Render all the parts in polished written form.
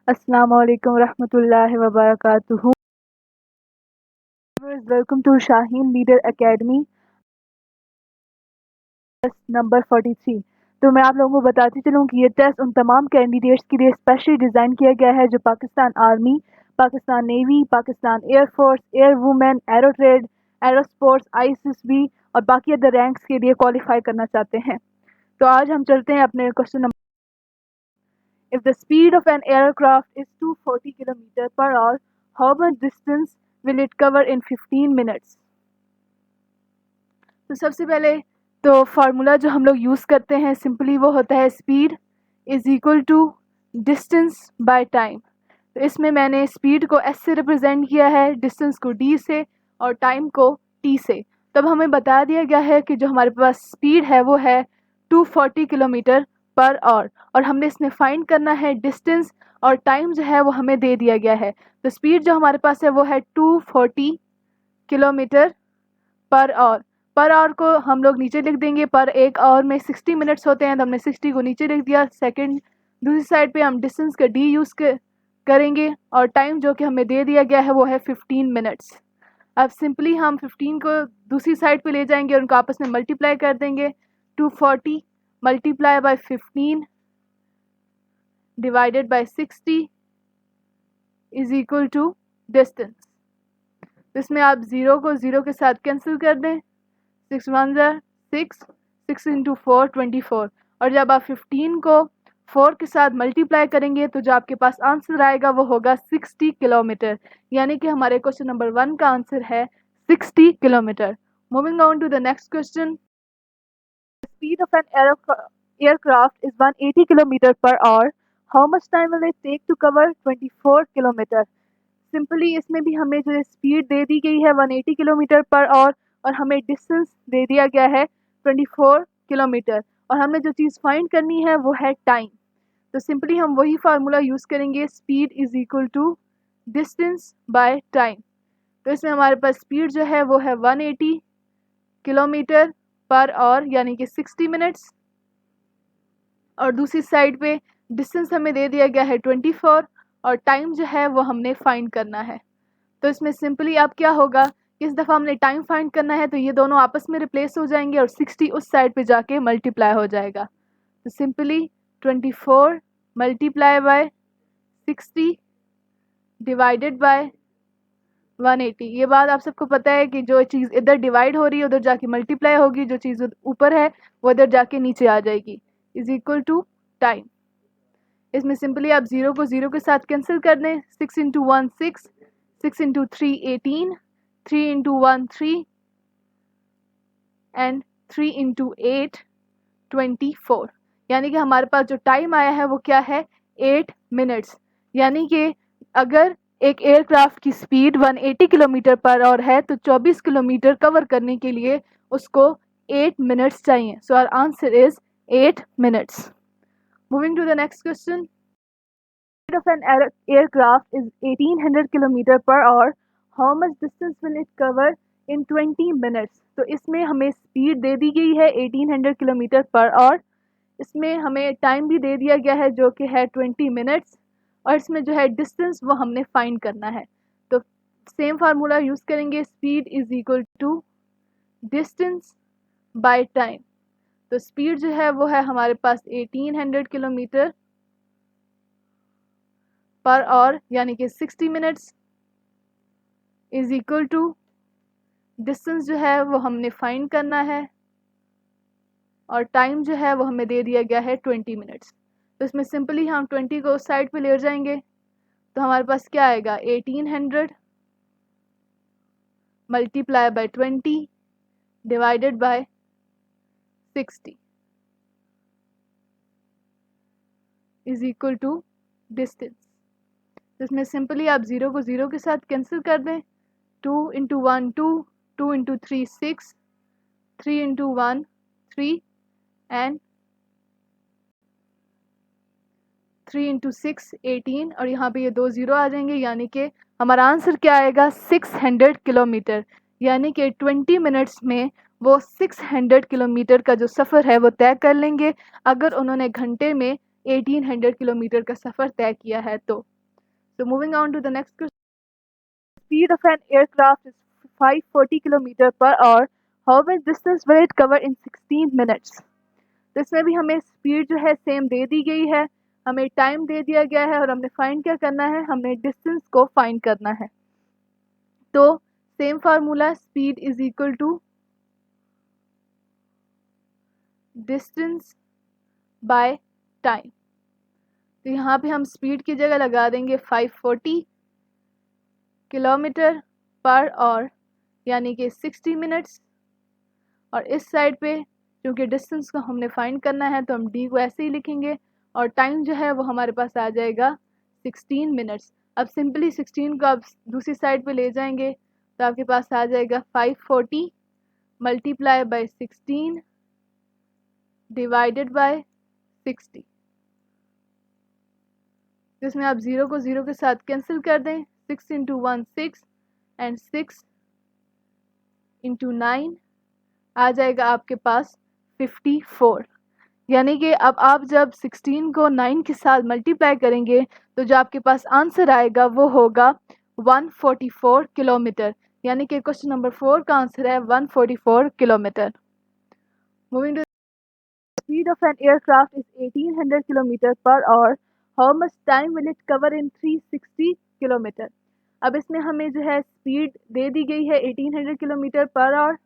अस्सलामु अलैकुम रहमतुल्लाहि व बरकातुहू। Welcome to Shaheen leader academy number 43। तो मैं आप लोगों को बताती चलूँ कि ये टेस्ट उन तमाम कैंडिडेट्स के लिए स्पेशली डिज़ाइन किया गया है जो Pakistan army, Pakistan navy, Pakistan air force, air women, arrow trade, aero sports, ISSB और बाकी अदर रैंक्स के लिए क्वालिफाई करना चाहते हैं। तो आज हम चलते हैं अपने question number. If the speed of an aircraft is 240 km per hour, how much distance will it cover in 15 minutes? तो सबसे पहले तो फार्मूला जो हम लोग यूज़ करते हैं सिंपली वो होता है speed is equal to distance by time. तो इसमें मैंने स्पीड को S से रिप्रेजेंट किया है, डिस्टेंस को D से और टाइम को T से। तब हमें बता दिया गया है कि जो हमारे पास स्पीड है वो है 240 किलोमीटर पर आवर और हमने इसमें फाइंड करना है डिस्टेंस और टाइम जो है वो हमें दे दिया गया है। तो स्पीड जो हमारे पास है वो है 240 किलोमीटर पर आवर को हम लोग नीचे लिख देंगे। पर एक आवर में 60 मिनट्स होते हैं तो हमने 60 को नीचे लिख दिया। सेकंड दूसरी साइड पे हम डिस्टेंस का D यूज़ करेंगे और टाइम जो कि हमें दे दिया गया है वो है 15 मिनट्स। अब सिंपली हम 15 को दूसरी साइड पे ले जाएंगे और उनको आपस में मल्टीप्लाई कर देंगे। 240 multiply by 15 divided by 60 is equal to distance. इसमें आप ज़ीरो को ज़ीरो के साथ कैंसिल कर दें। 6 1 ज़ा 6, 6 इंटू 4 24 और जब आप 15 को 4 के साथ मल्टीप्लाई करेंगे तो जो आपके पास आंसर आएगा वो होगा 60 किलोमीटर। यानी कि हमारे क्वेश्चन नंबर 1 का आंसर है 60 kilometre. Moving on to the next question. Speed of an aircraft is 180 km per hour. How much time will it take to cover 24 km? Simply इसमें भी हमें जो स्पीड दे दी गई है 180 किलोमीटर पर आवर और हमें डिस्टेंस दे दिया गया है 24 किलोमीटर और हमें जो चीज़ फाइंड करनी है वो है टाइम। तो सिंपली हम वही फार्मूला यूज़ करेंगे, speed is equal to distance by time. तो इसमें हमारे पास स्पीड जो है वो है 180 किलोमीटर पर आवर यानी कि 60 मिनट्स और दूसरी साइड पे डिस्टेंस हमें दे दिया गया है 24 और टाइम जो है वो हमने फाइंड करना है। तो इसमें सिंपली अब क्या होगा, इस दफ़ा हमने टाइम फाइंड करना है तो ये दोनों आपस में रिप्लेस हो जाएंगे और 60 उस साइड पे जाके मल्टीप्लाई हो जाएगा। तो simply 24 multiply by 60 divided by 180। ये बात आप सबको पता है कि जो चीज़ इधर डिवाइड हो रही है उधर जाके मल्टीप्लाई होगी, जो चीज़ ऊपर है वो इधर जाके नीचे आ जाएगी, इज इक्वल टू टाइम। इसमें सिंपली आप ज़ीरो को ज़ीरो के साथ कैंसिल कर दें। 6 into 1 6, 6 into 3 18, 3 into 1 3 and 3 into 8 24। यानी कि हमारे पास जो टाइम आया है वो क्या है, 8 मिनट्स। यानी कि अगर एक एयरक्राफ्ट की स्पीड 180 किलोमीटर पर आवर है तो 24 किलोमीटर कवर करने के लिए उसको 8 मिनट्स चाहिए। So our answer is 8 minutes. Moving to the next question. Speed of an aircraft is 1800 kilometre per hour, how much distance will it cover in 20 minutes. तो इसमें हमें स्पीड दे दी गई है 1800 किलोमीटर पर आवर, इसमें हमें time भी दे दिया गया है जो कि है 20 मिनट्स और इसमें जो है डिस्टेंस वो हमने फाइंड करना है। तो सेम फार्मूला यूज़ करेंगे, speed is equal to distance by time. तो स्पीड जो है वो है हमारे पास 1800 किलोमीटर पर आवर यानी कि 60 minutes is equal to distance जो है वो हमने फाइंड करना है और टाइम जो है वो हमें दे दिया गया है 20 मिनट्स। तो इसमें सिंपली हम 20 को उस साइड पे ले जाएंगे तो हमारे पास क्या आएगा, 1800 multiply by 20 divided by 60 is equal to distance. तो इसमें सिंपली आप ज़ीरो को ज़ीरो के साथ कैंसिल कर दें। 2 into 1 2, 2 into 3 6, 3 into 1 3 and 3 into 6 18 और यहाँ पे ये 2 ज़ीरो आ जाएंगे यानी कि हमारा आंसर क्या आएगा, 600 किलोमीटर। यानी कि 20 मिनट्स में वो 600 किलोमीटर का जो सफ़र है वो तय कर लेंगे अगर उन्होंने घंटे में 1800 किलोमीटर का सफ़र तय किया है तो। So moving on to the next question. Speed of an aircraft is 540 km per hour. How much distance will it cover in 16 minutes? तो इसमें भी हमें स्पीड जो है सेम दे दी गई है, हमें टाइम दे दिया गया है और हमने फाइंड क्या करना है, हमने डिस्टेंस को फाइंड करना है। तो same formula, speed is equal to distance by time. तो यहाँ पे हम स्पीड की जगह लगा देंगे 540 किलोमीटर पर आवर यानी कि 60 मिनट्स, और इस साइड पे क्योंकि डिस्टेंस को हमने फाइंड करना है तो हम डी को ऐसे ही लिखेंगे और टाइम जो है वो हमारे पास आ जाएगा 16 मिनट्स। अब सिंपली 16 को आप दूसरी साइड पे ले जाएंगे तो आपके पास आ जाएगा 540 मल्टीप्लाई बाय 16 डिवाइडेड बाय 60। जिसमें आप 0 को 0 के साथ कैंसिल कर दें, 6 इंटू 1 6 एंड 6 इंटू 9 आ जाएगा आपके पास 54। यानी कि अब आप जब 16 को 9 के साथ मल्टीप्लाई करेंगे तो जो आपके पास आंसर आएगा वो होगा 144 किलोमीटर। यानी कि क्वेश्चन नंबर 4 का आंसर है 144 kilometre. Moving to speed of an aircraft is 1800 kilometre per hour. How much time will it cover in 360 kilometre. अब इसमें हमें जो है स्पीड दे दी गई है 1800 किलोमीटर पर आवर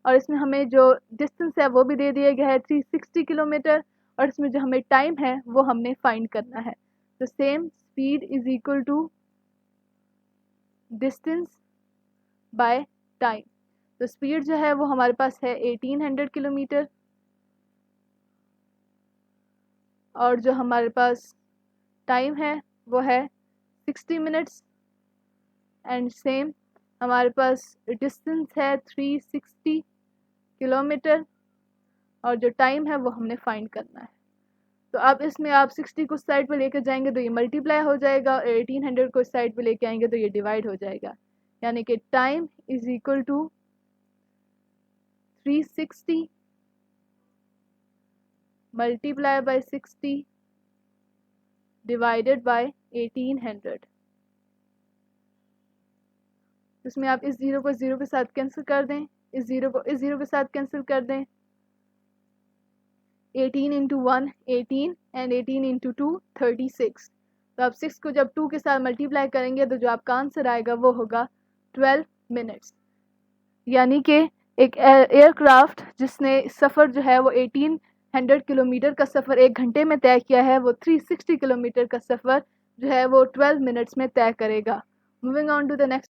और इसमें हमें जो डिस्टेंस है वो भी दे दिया गया है 360 किलोमीटर, और इसमें जो हमें टाइम है वो हमने फाइंड करना है। तो same speed is equal to distance by time. तो स्पीड जो है वो हमारे पास है 1800 किलोमीटर और जो हमारे पास टाइम है वो है 60 मिनट्स, एंड सेम हमारे पास डिस्टेंस है 360 किलोमीटर और जो टाइम है वो हमने फाइंड करना है। तो अब इसमें आप 60 को साइड पे लेकर जाएंगे तो ये मल्टीप्लाई हो जाएगा और 1800 को साइड पे लेके आएंगे तो ये डिवाइड हो जाएगा। यानी कि time is equal to 360 multiply by 60 divided by 1800। इसमें आप इस 0 को 0 के साथ कैंसिल कर दें, इस 0 को इस 0 के साथ कैंसिल कर दें। 18 इंटू 1 18 एंड 18 इंटू 2 36। तो आप 6 को जब 2 के साथ मल्टीप्लाई करेंगे तो जो आपका आंसर आएगा वो होगा 12 मिनट्स। यानी कि एक एयरक्राफ्ट जिसने सफ़र जो है वो 1800 किलोमीटर का सफ़र 1 घंटे में तय किया है, वो 360 किलोमीटर का सफ़र जो है वो 12 मिनट्स में तय करेगा। Moving on to the next.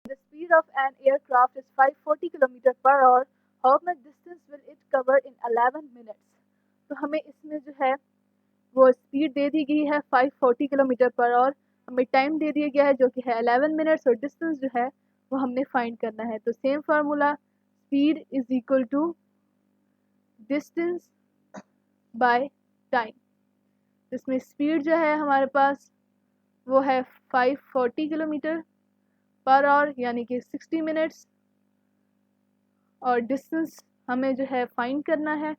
The speed of an aircraft is 540 km per hour. How much distance will it cover in 11 minutes? तो हमें इसमें जो है वो स्पीड दे दी गई है 540 किलोमीटर पर आवर, हमें टाइम दे दिया गया है जो कि है 11 मिनट्स और डिस्टेंस जो है वो हमने फाइंड करना है। तो same formula, speed is equal to distance by time. जिसमें स्पीड जो है हमारे पास वो है 540 किलोमीटर पर आवर यानी कि 60 मिनट्स, और डिस्टेंस हमें जो है फाइंड करना है,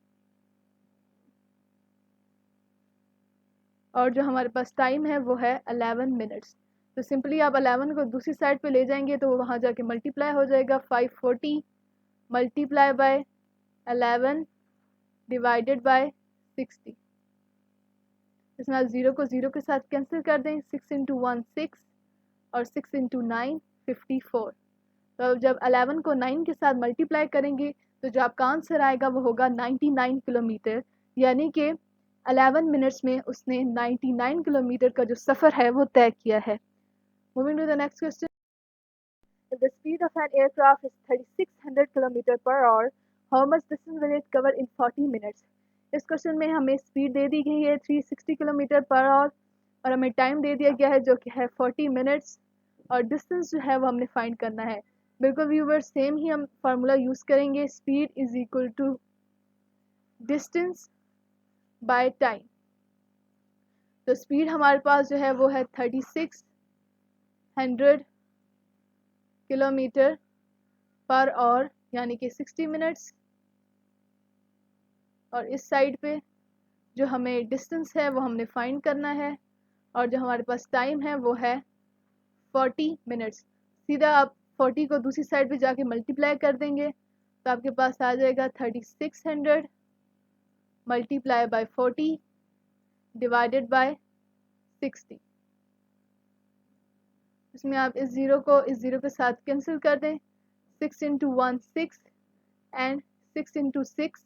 और जो हमारे पास टाइम है वो है 11 मिनट्स। तो सिंपली आप 11 को दूसरी साइड पे ले जाएंगे तो वहाँ जाके मल्टीप्लाई हो जाएगा 540 मल्टीप्लाई बाय 11 डिवाइडेड बाय 60। इसमें आप 0 को 0 के साथ कैंसिल कर दें, 6 इंटू 1 6 और 6 इंटू 9 54। तो जब 11 को 9 के साथ मल्टीप्लाई करेंगे तो जो आपका आंसर आएगा वो होगा 99 किलोमीटर। यानी कि 11 मिनट्स में उसने 99 किलोमीटर का जो सफ़र है वो तय किया है। Moving to the next question. If the speed of an aircraft is 3600 km per hour, how much distance will it cover in 40 minutes? इस क्वेश्चन में हमें स्पीड दे दी गई है 360 किलोमीटर पर आवर और हमें टाइम दे दिया गया है जो कि है 40 मिनट्स, और डिस्टेंस जो है वो हमने फाइंड करना है। बिल्कुल व्यूवर सेम ही हम फार्मूला यूज़ करेंगे, speed is equal to distance by time. तो स्पीड हमारे पास जो है वो है 3600 किलोमीटर पर आवर यानी कि 60 मिनट्स, और इस साइड पे जो हमें डिस्टेंस है वो हमने फाइंड करना है और जो हमारे पास टाइम है वो है 40 मिनट्स। सीधा आप 40 को दूसरी साइड पे जाके मल्टीप्लाई कर देंगे तो आपके पास आ जाएगा 3600 मल्टीप्लाई बाय 40 डिवाइडेड बाय 60। इसमें आप इस ज़ीरो को इस ज़ीरो के साथ कैंसिल कर दें। 6 इंटू 1 6 एंड 6 इंटू 6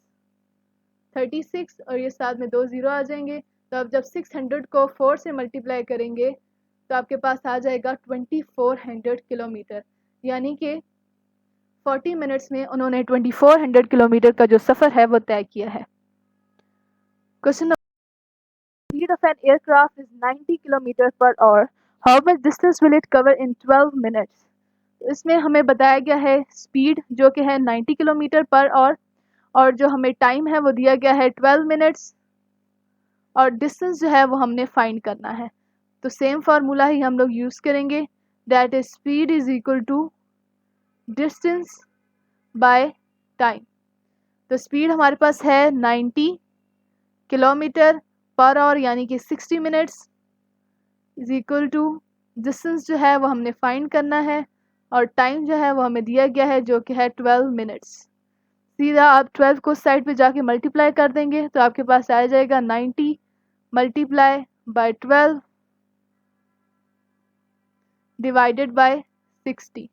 36 और ये साथ में 2 ज़ीरो आ जाएंगे। तो अब जब 600 को 4 से मल्टीप्लाई करेंगे तो आपके पास आ जाएगा 2400 किलोमीटर, यानी कि 40 मिनट्स में उन्होंने 2400 किलोमीटर का जो सफ़र है वो तय किया है। Question speed of an aircraft is 90 kilometre per hour, how much distance will it cover in 12 minutes. इसमें हमें बताया गया है स्पीड जो कि है 90 किलोमीटर पर आवर और जो हमें टाइम है वो दिया गया है 12 मिनट्स और डिस्टेंस जो है वो हमने फाइंड करना है। तो सेम फार्मूला ही हम लोग यूज़ करेंगे, that is speed is equal to distance by time. तो स्पीड हमारे पास है 90 किलोमीटर पर आवर यानी कि 60 minutes is equal to distance जो है वो हमने फाइंड करना है और टाइम जो है वो हमें दिया गया है जो कि है 12 मिनट्स। सीधा आप 12 को साइड पे जाके मल्टीप्लाई कर देंगे तो आपके पास आ जाएगा 90 मल्टीप्लाई बाय 12 डिवाइडेड बाय 60।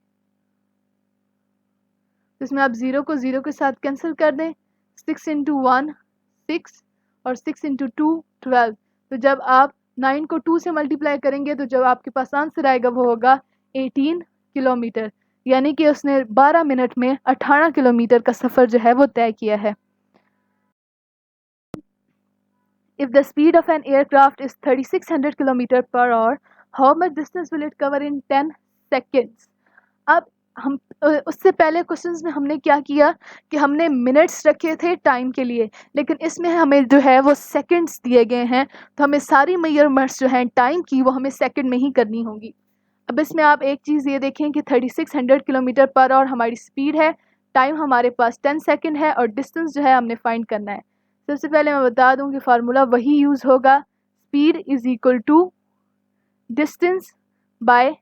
इसमें आप ज़ीरो को ज़ीरो के साथ कैंसिल कर दें। 6 इंटू 1 6 और 6 इंटू 2 12। तो जब आप 9 को 2 से मल्टीप्लाई करेंगे तो जब आपके पास आंसर आएगा वो होगा 18 किलोमीटर, यानी कि उसने 12 मिनट में 18 किलोमीटर का सफ़र जो है वो तय किया है। If the speed of an aircraft is 3600 km per hour, how much distance will it cover in 10 seconds? अब हम उससे पहले क्वेश्चंस में हमने क्या किया कि हमने मिनट्स रखे थे टाइम के लिए, लेकिन इसमें हमें जो है वो सेकंड्स दिए गए हैं, तो हमें सारी मेजरमेंट्स जो हैं टाइम की वो हमें सेकंड में ही करनी होगी। अब इसमें आप एक चीज़ ये देखें कि 3600 किलोमीटर पर आवर हमारी स्पीड है, टाइम हमारे पास 10 सेकंड है और डिस्टेंस जो है हमने फाइंड करना है। सबसे पहले मैं बता दूं कि फार्मूला वही यूज़ होगा, speed is equal to distance by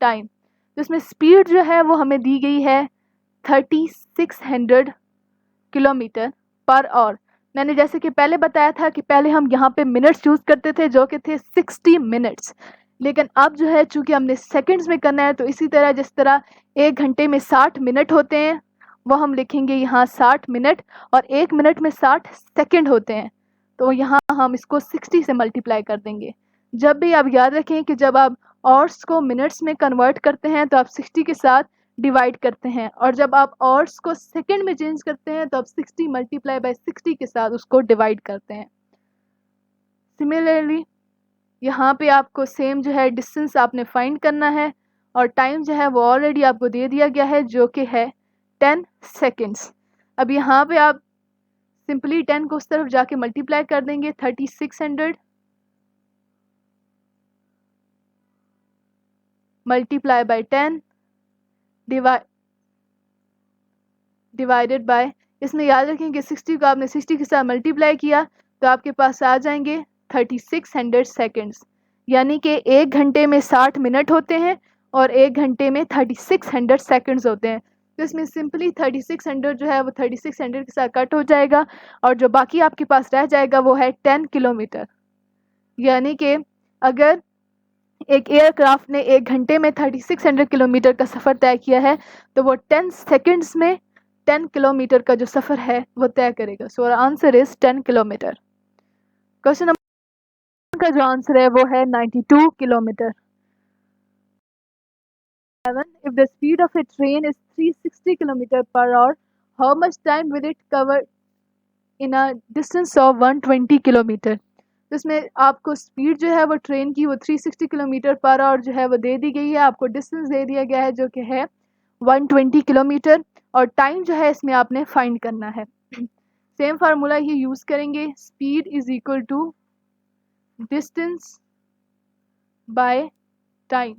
time. तो इसमें स्पीड जो है वो हमें दी गई है 3600 किलोमीटर पर आवर। मैंने जैसे कि पहले बताया था कि पहले हम यहाँ पे मिनट्स यूज़ करते थे जो कि थे 60 मिनट्स, लेकिन अब जो है चूँकि हमने सेकंड्स में करना है तो इसी तरह जिस तरह 1 घंटे में 60 मिनट होते हैं वो हम लिखेंगे यहाँ 60 मिनट और 1 मिनट में 60 सेकंड होते हैं, तो यहाँ हम इसको 60 से मल्टीप्लाई कर देंगे। जब भी आप याद रखें कि जब आप आवर्स को मिनट्स में कन्वर्ट करते हैं तो आप 60 के साथ डिवाइड करते हैं और जब आप आवर्स को सेकंड में चेंज करते हैं तो आप 60 मल्टीप्लाई बाय 60 के साथ उसको डिवाइड करते हैं। सिमिलरली यहाँ पे आपको सेम जो है डिस्टेंस आपने फाइंड करना है और टाइम जो है वो ऑलरेडी आपको दे दिया गया है जो कि है 10 सेकेंड्स। अब यहाँ पे आप सिंपली 10 को उस तरफ जाके मल्टीप्लाई कर देंगे 3600 मल्टीप्लाई बाय 10 डिवाइडेड बाय, इसमें याद रखें कि 60 को आपने 60 के साथ मल्टीप्लाई किया तो आपके पास आ जाएंगे 3600 सेकेंड्स, यानी कि 1 घंटे में 60 मिनट होते हैं और 1 घंटे में 3600 सेकेंड्स होते हैं। तो इसमें सिंपली 3600 जो है वो 3600 के साथ कट हो जाएगा और जो बाकी आपके पास रह जाएगा वो है 10 किलोमीटर, यानी कि अगर एक एयरक्राफ्ट ने 1 घंटे में 3600 किलोमीटर का सफ़र तय किया है तो वो 10 सेकेंड्स में 10 किलोमीटर का जो सफ़र है वो तय करेगा। So answer is 10 kilometre. Question number का जो आंसर है वो है 92 kilometre. If the speed of a train is 360 km per hour, how much time will it cover in a distance of 120 kilometre. तो इसमें आपको स्पीड जो है वो ट्रेन की वो 360 किलोमीटर पर आवर जो है वो दे दी गई है, आपको डिस्टेंस दे दिया गया है जो कि है 120 किलोमीटर और टाइम जो है इसमें आपने फाइंड करना है। सेम फार्मूला ही यूज़ करेंगे, speed is equal to distance by time.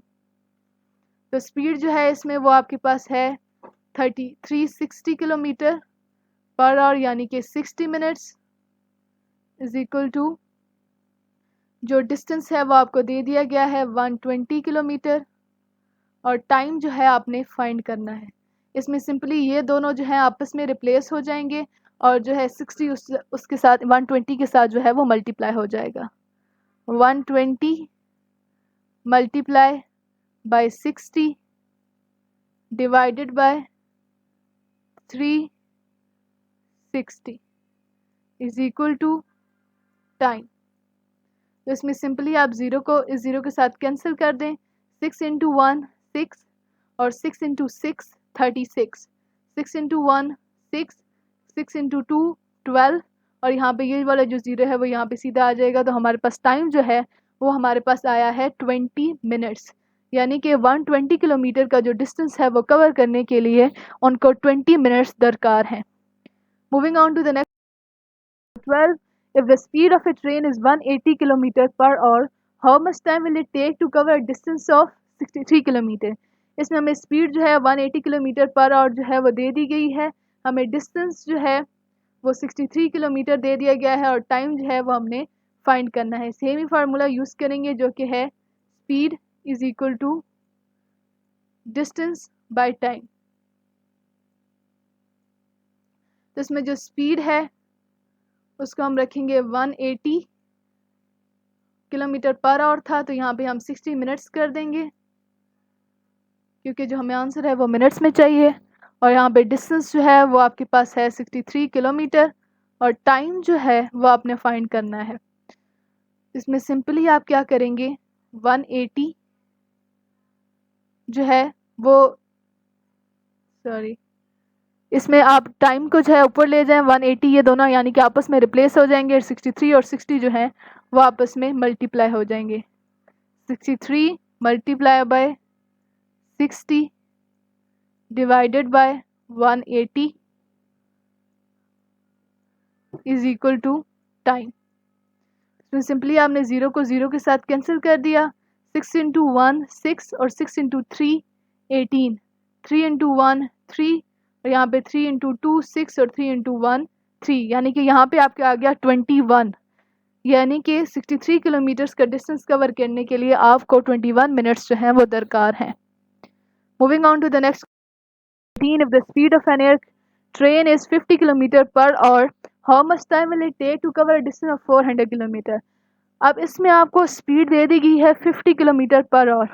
तो स्पीड जो है इसमें वो आपके पास है 360 किलोमीटर पर आवर यानी कि 60 मिनट्स इज इक्वल टू जो डिस्टेंस है वो आपको दे दिया गया है 120 किलोमीटर, और टाइम जो है आपने फाइंड करना है। इसमें सिंपली ये दोनों जो है आपस में रिप्लेस हो जाएंगे, और जो है 60 उसके साथ 120 के साथ जो है वो मल्टीप्लाई हो जाएगा। 120 multiply by 60 divided by 360 is equal to time. तो इसमें सिंपली आप ज़ीरो को इस ज़ीरो के साथ कैंसिल कर दें। 6 इंटू 1 6, और 6 इंटू 6 36, 6 इंटू 1 6, 6 इंटू 2 12, और यहाँ पे ये वाला जो ज़ीरो है वो यहाँ पे सीधा आ जाएगा। तो हमारे पास टाइम जो है वो हमारे पास आया है 20 मिनट्स, यानी कि 120 किलोमीटर का जो डिस्टेंस है वो कवर करने के लिए उनको 20 मिनट्स दरकार हैं। Moving on to the next 12, if the speed of a train is 180 km per hour, how much time will it take to cover a distance of 63 km? इसमें हमें स्पीड जो है 180 किलोमीटर पर आवर जो है वो दे दी गई है, हमें डिस्टेंस जो है वो 63 किलोमीटर दे दिया गया है, और टाइम जो है वो हमने फाइंड करना है। सेम ही फार्मूला यूज़ करेंगे जो कि है speed is equal to distance by time. तो इसमें जो स्पीड है उसको हम रखेंगे 180 किलोमीटर पर आवर था, तो यहाँ पे हम 60 मिनट्स कर देंगे, क्योंकि जो हमें आंसर है वो मिनट्स में चाहिए। और यहाँ पे डिस्टेंस जो है वो आपके पास है 63 किलोमीटर, और टाइम जो है वो आपने फाइंड करना है। इसमें सिंपली आप क्या करेंगे, 180 जो है वो इसमें आप टाइम को जो है ऊपर ले जाएं, 180 ये दोनों यानी कि आपस में रिप्लेस हो जाएंगे, 63 और 60 जो है वो आपस में मल्टीप्लाई हो जाएंगे। 63 multiply by 60 divided by 180 is equal to time. इसमें सिंपली आपने ज़ीरो को ज़ीरो के साथ कैंसिल कर दिया। 6 इंटू 1 6, और 6 इंटू 3 18, 3 इंटू 1 3, और यहाँ पे 3 इंटू 2 6, और 3 इंटू 1 3, यानी कि यहाँ पे आपके आ गया 21, यानी कि 63 किलोमीटर्स का डिस्टेंस कवर करने के लिए आपको 21 मिनट्स जो हैं वो दरकार हैं। Moving on to the next 13, if the speed of an air train is 50 km per hour, how much time will it take to cover a distance of 400 km? अब इसमें आपको स्पीड दे दी गई है 50 किलोमीटर पर आवर,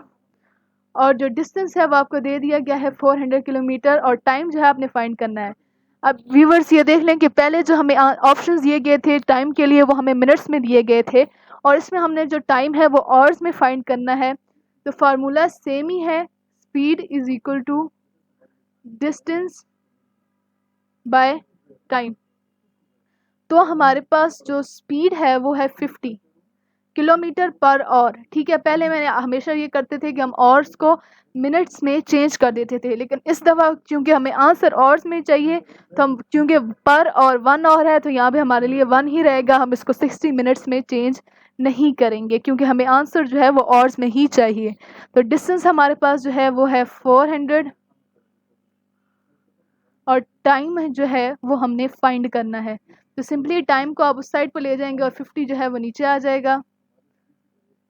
और जो distance है वो आपको दे दिया गया है 400 किलोमीटर, और टाइम जो है आपने फाइंड करना है। अब व्यूवर्स ये देख लें कि पहले जो हमें ऑप्शंस दिए गए थे टाइम के लिए वो हमें मिनट्स में दिए गए थे, और इसमें हमने जो टाइम है वो आवर्स में फाइंड करना है। तो फार्मूला सेम ही है, speed is equal to distance by time. तो हमारे पास जो स्पीड है वो है 50 किलोमीटर पर आवर। ठीक है, पहले मैंने हमेशा ये करते थे कि हम आवर्स को मिनट्स में चेंज कर देते थे, लेकिन इस दफ़ा क्योंकि हमें आंसर आवर्स में चाहिए, तो हम क्योंकि पर और 1 आवर है तो यहाँ पे हमारे लिए 1 ही रहेगा, हम इसको 60 मिनट्स में चेंज नहीं करेंगे क्योंकि हमें आंसर जो है वो आवर्स में ही चाहिए। तो डिस्टेंस हमारे पास जो है वो है 400, और टाइम जो है वो हमने फाइंड करना है। तो सिंपली टाइम को आप उस साइड पर ले जाएंगे और 50 जो है वो नीचे आ जाएगा।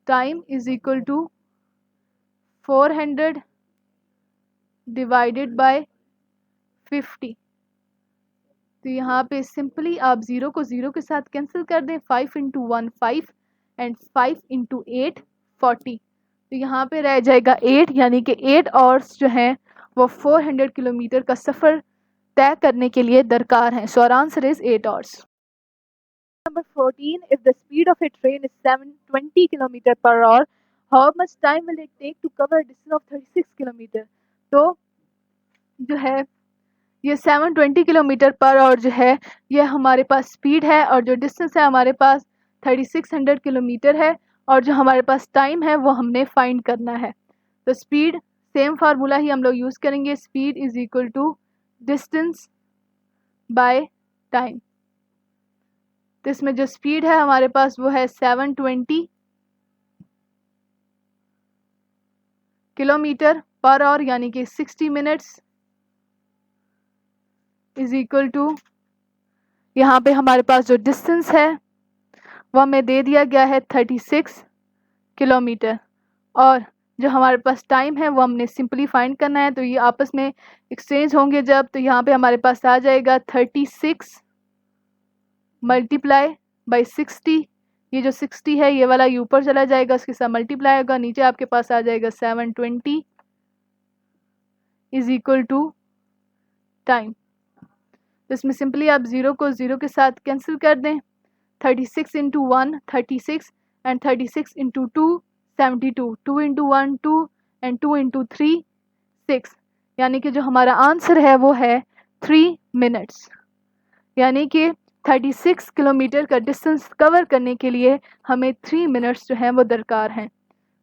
Time is equal to 400 divided by 50। तो यहाँ पे सिंपली आप ज़ीरो को ज़ीरो के साथ कैंसिल कर दें। 5 इंटू 1 5, एंड 5 इंटू 8 40। तो यहाँ पे रह जाएगा 8, यानी कि 8 आवर्स जो हैं वो 400 किलोमीटर का सफ़र तय करने के लिए दरकार हैं। So our answer is 8 hours. Number 14, if the speed of a train is 720 km per hour, how much time will it take to cover a distance of 36 km? तो जो है ये 720 किलोमीटर पर आवर जो है ये हमारे पास speed है, और जो डिस्टेंस है हमारे पास 3600 किलोमीटर है, और जो हमारे पास टाइम है वो हमने फाइंड करना है। तो स्पीड सेम फार्मूला ही हम लोग यूज़ करेंगे, speed is equal to distance by time. तो इसमें जो स्पीड है हमारे पास वो है 720 किलोमीटर पर आवर, यानी कि 60 मिनट्स इज इक्वल टू यहाँ पे हमारे पास जो डिस्टेंस है वो हमें दे दिया गया है 36 किलोमीटर, और जो हमारे पास टाइम है वो हमने सिंपली फाइंड करना है। तो ये आपस में एक्सचेंज होंगे जब, तो यहाँ पे हमारे पास आ जाएगा 36 मल्टीप्लाई बाई 60। ये जो 60 है ये वाला ऊपर चला जाएगा, उसके साथ मल्टीप्लाई होगा, नीचे आपके पास आ जाएगा 720 इज इक्वल टू टाइम। तो इसमें सिंपली आप 0 को 0 के साथ कैंसिल कर दें। 36 into 1 36 and 36 into 2 72, 2 into 1 2 and 2 into 3 6, यानी कि जो हमारा आंसर है वो है 3 मिनट्स। यानी कि 36 किलोमीटर का डिस्टेंस कवर करने के लिए हमें 3 मिनट्स जो हैं वो दरकार हैं।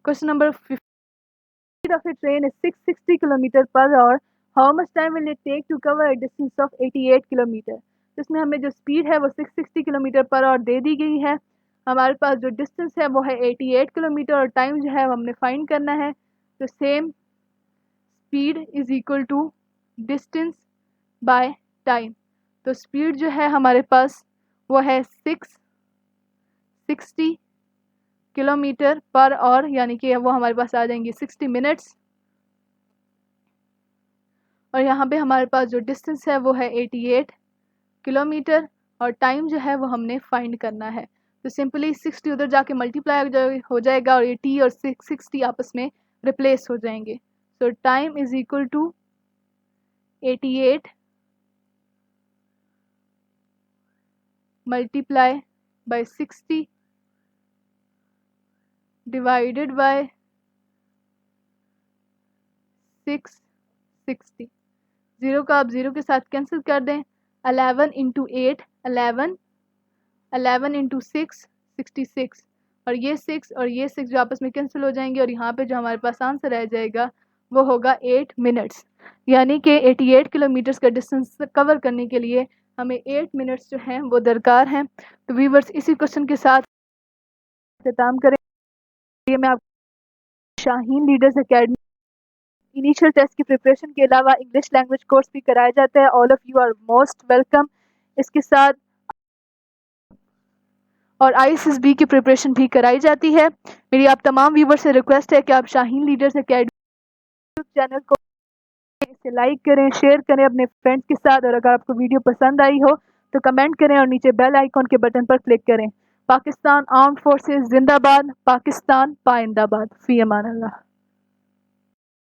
Question number 50, speed of a train is 660 kilometre per hour, how much time will it take to cover a distance of 88 kilometre. इसमें हमें जो स्पीड है वो 660 किलोमीटर पर आवर दे दी गई है, हमारे पास जो डिस्टेंस है वो है 88 किलोमीटर, और टाइम जो है वो हमने फाइंड करना है। तो same speed is equal to distance by time. तो स्पीड जो है हमारे पास वो है 660 किलोमीटर पर आवर, यानी कि वो हमारे पास आ जाएंगी 60 मिनट्स, और यहाँ पे हमारे पास जो डिस्टेंस है वो है 88 किलोमीटर, और टाइम जो है वो हमने फाइंड करना है। तो सिंपली 60 उधर जाके मल्टीप्लाई हो जाएगा, और ये टी और 60 आपस में रिप्लेस हो जाएंगे। So time is equal to 88 multiply by 60 divided by 660। 0 का आप 0 के साथ कैंसिल कर दें। 11 इंटू 8 11, 11 इंटू 6 66, और ये 6 और ये 6 जो आपस में कैंसिल हो जाएंगे, और यहाँ पे जो हमारे पास आंसर रह जाएगा वो होगा 8 मिनट्स। यानी कि 88 किलोमीटर्स का डिस्टेंस कवर करने के लिए हमें 8 मिनट्स जो हैं वो दरकार हैं। तो व्यूअर्स, इसी क्वेश्चन के साथ इख्तिताम करें। ये मैं आपको Shaheen leaders academy initial test की प्रिपरेशन के अलावा इंग्लिश लैंग्वेज कोर्स भी कराया जाता है। All of you are most welcome. इसके साथ और ISSB की प्रिपरेशन भी कराई जाती है। मेरी आप तमाम व्यूवर से रिक्वेस्ट है कि आप शाहीन लीडर्स एकेडमी चैनल को इसे लाइक करें, शेयर करें अपने फ्रेंड्स के साथ, और अगर आपको वीडियो पसंद आई हो तो कमेंट करें और नीचे बेल आइकॉन के बटन पर क्लिक करें। पाकिस्तान आर्म्ड फोर्सेस जिंदाबाद, पाकिस्तान पाइंदाबाद। फी अमान अल्लाह।